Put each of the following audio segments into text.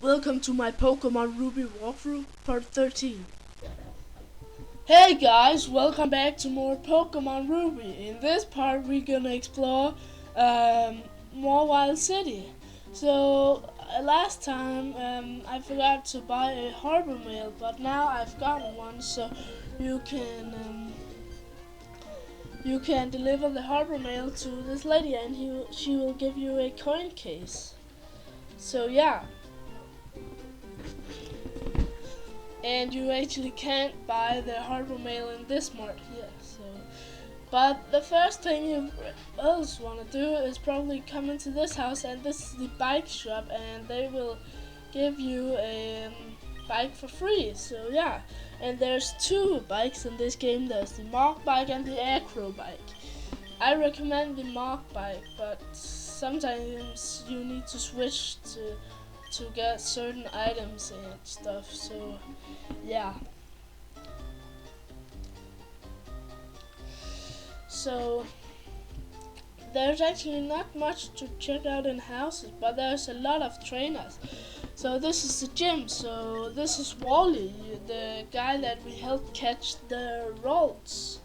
Welcome to my Pokemon Ruby walkthrough, part 13. Hey guys, welcome back to more Pokemon Ruby. In this part we're gonna explore Mauville City. So last time I forgot to buy a harbor mail, but now I've gotten one, so you can deliver the harbor mail to this lady and she will give you a coin case. So yeah. And you actually can't buy the harbor mail in this mart here. But the first thing you else want to do is probably come into this house, and this is the bike shop, and they will give you a bike for free. So yeah, and there's two bikes in this game. There's the Mark bike and the Acro bike. I recommend the Mark bike, but sometimes you need to switch to get certain items and stuff. So yeah. So there's actually not much to check out in houses, but there's a lot of trainers. So this is the gym. So this is Wally, the guy that we helped catch the Rolls.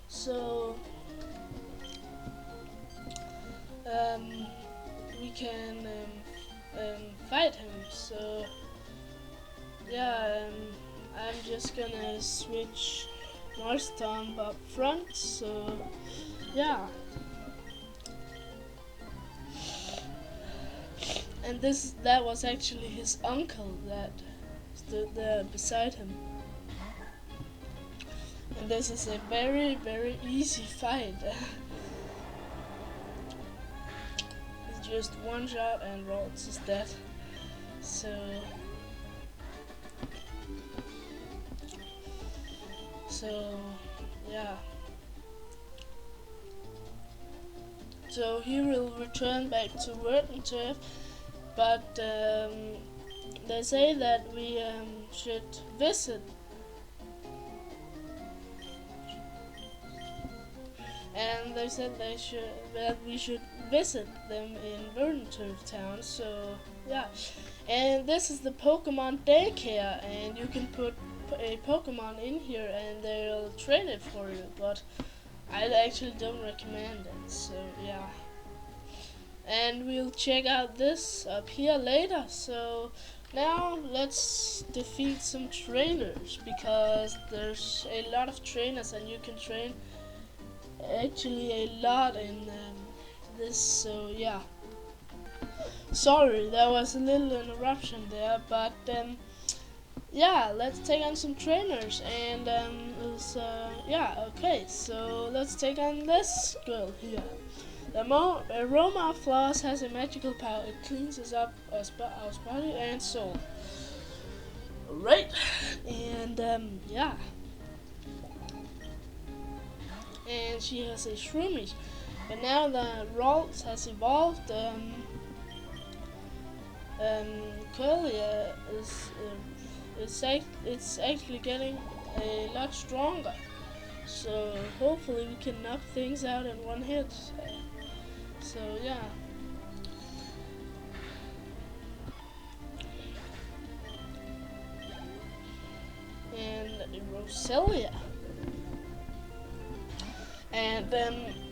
So we can fight him. So yeah, I'm just gonna switch Marstomp up front. So yeah, and that was actually his uncle that stood there beside him. And this is a very, very easy fight. It's just one shot and Rolls is dead. So yeah. So he will return back to Turf, but they say that we should visit. And they said that we should visit them in Turf Town. So yeah, and this is the Pokemon daycare, and you can put a Pokemon in here and they'll train it for you, but I actually don't recommend it. So yeah, and we'll check out this up here later. So now let's defeat some trainers, because there's a lot of trainers and you can train actually a lot in this. So yeah, sorry, there was a little interruption there, but yeah, let's take on some trainers, and yeah, okay, so let's take on this girl here. The aroma of flowers has a magical power. It cleanses up our body and soul. Right, and yeah, and she has a Shroomish, but now the Rolls has evolved. Curlia is it's actually getting a lot stronger. So hopefully we can knock things out in one hit. So yeah. And Roselia. And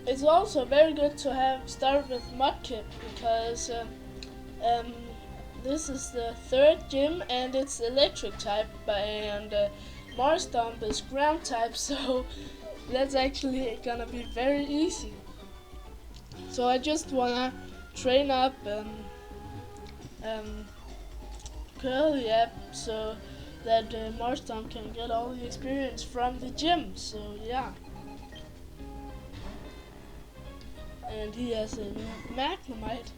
it's also very good to have start with Mudkip, because this is the third gym and it's electric type, and Marstomp is ground type, so that's actually gonna be very easy. So I just wanna train up Curly up so that Marstomp can get all the experience from the gym. So yeah. And he has a Magnemite.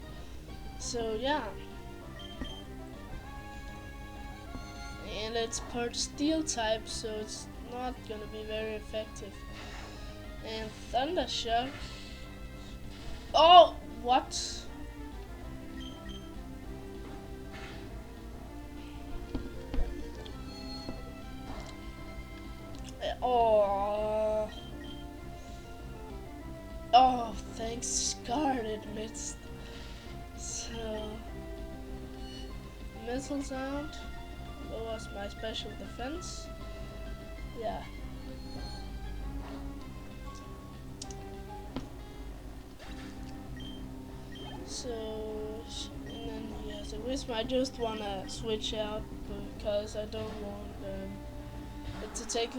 So yeah. And it's part steel type, so it's not gonna be very effective. And Thunder Shock. Oh, what? Oh. Oh, thanks God it missed. So missile sound. Lowers my special defense. Yeah. So, and then he has a Whisper. I just wanna switch out because I don't want it to take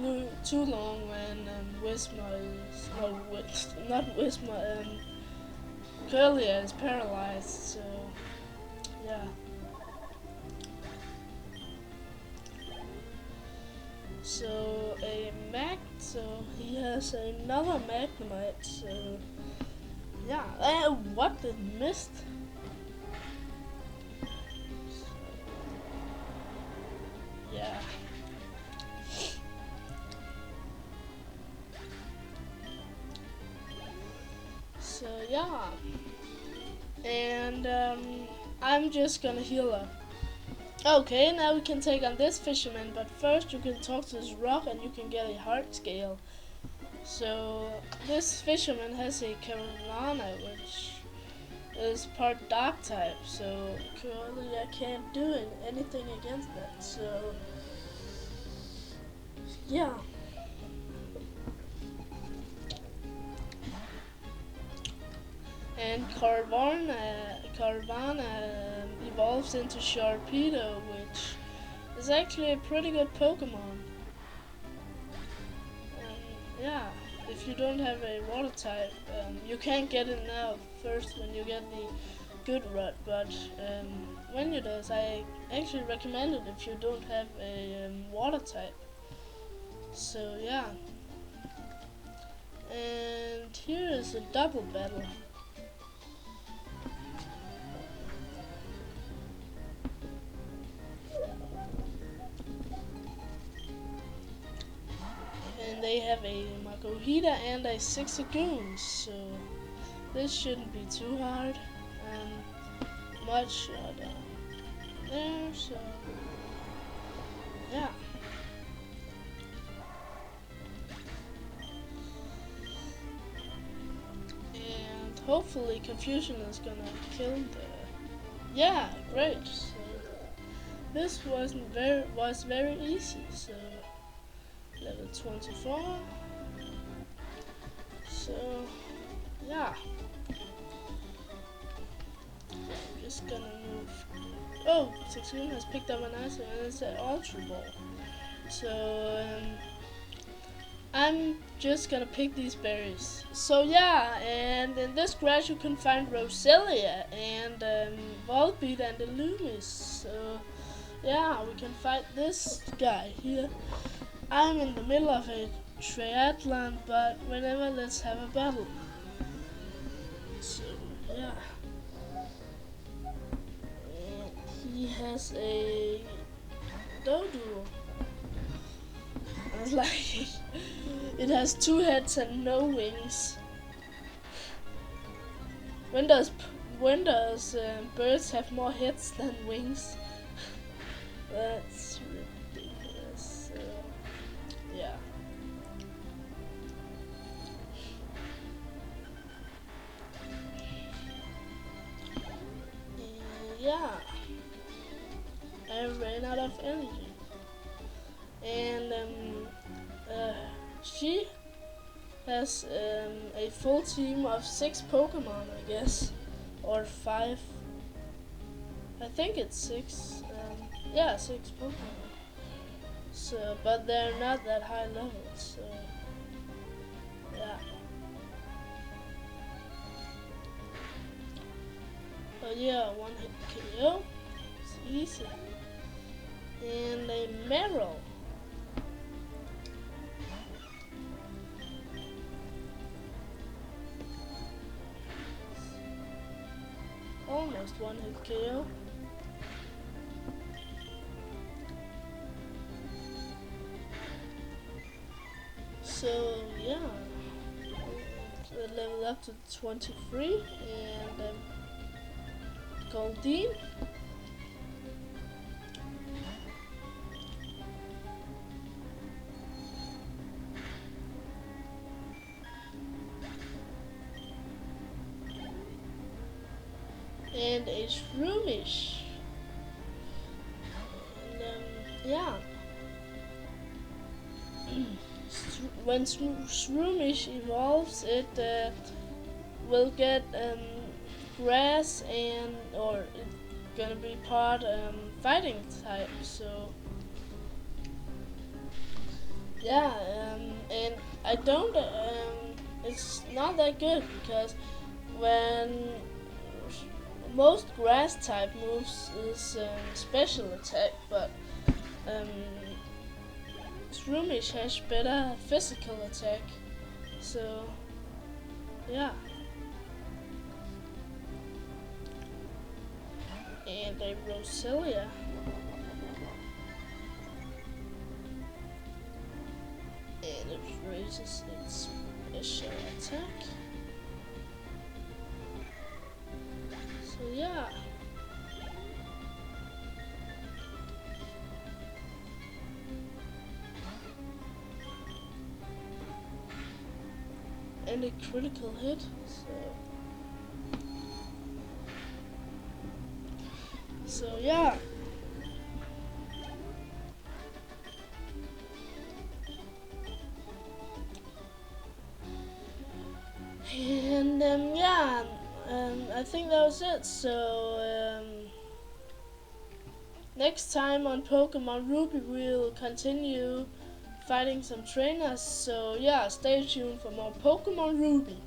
too long when Whisper is not Whisper. Curlia is paralyzed. So, yeah. So so he has another Magnemite. So. Yeah, what did missed? Yeah. So yeah, and I'm just gonna heal her. Okay, now we can take on this fisherman, but first you can talk to this rock and you can get a heart scale. So this fisherman has a Carolina, which is part dark type, so currently I can't do anything against that. So yeah. And Carvana evolves into Sharpedo, which is actually a pretty good Pokemon. Yeah, if you don't have a water type, you can't get it now first when you get the good rod, but when you does, I actually recommend it if you don't have a water type. So yeah, and here is a double battle. And they have a Makuhita and a Sixagoon, so this shouldn't be too hard. Much there, so yeah. And hopefully Confusion is gonna kill the. Yeah, great. So this was very easy. So level 24. So yeah. I'm just gonna move. Oh, 16 has picked up an item and it's an Ultra Ball. So I'm just gonna pick these berries. So yeah, and in this grass you can find Roselia and Volbeat and Illumis. So yeah, we can fight this guy here. I'm in the middle of a triathlon, but whenever let's have a battle. So yeah. He has a Doduo. I was like, it has 2 heads and no wings. When does birds have more heads than wings? That's ridiculous. So, yeah. Yeah. I ran out of energy. And she has a full team of 6 Pokemon, I guess, or 5. I think it's 6. Yeah, 6 Pokemon. So, but they're not that high level. So, yeah. Oh yeah, 1-hit KO. It's easy. And a Meryl. Almost 1-hit KO. So yeah, level up to 23 and Goldeen. And a Shroomish. yeah, when Shroomish evolves, it will get grass and or it's gonna be part fighting type. So yeah, and I don't. It's not that good because when most grass type moves is special attack, but um, Shroomish has better physical attack. So yeah, and a Roselia. And it raises its special attack. So yeah. And a critical hit. So yeah. And yeah, I think that was it. So next time on Pokemon Ruby, we'll continue fighting some trainers. So yeah, stay tuned for more Pokemon Ruby.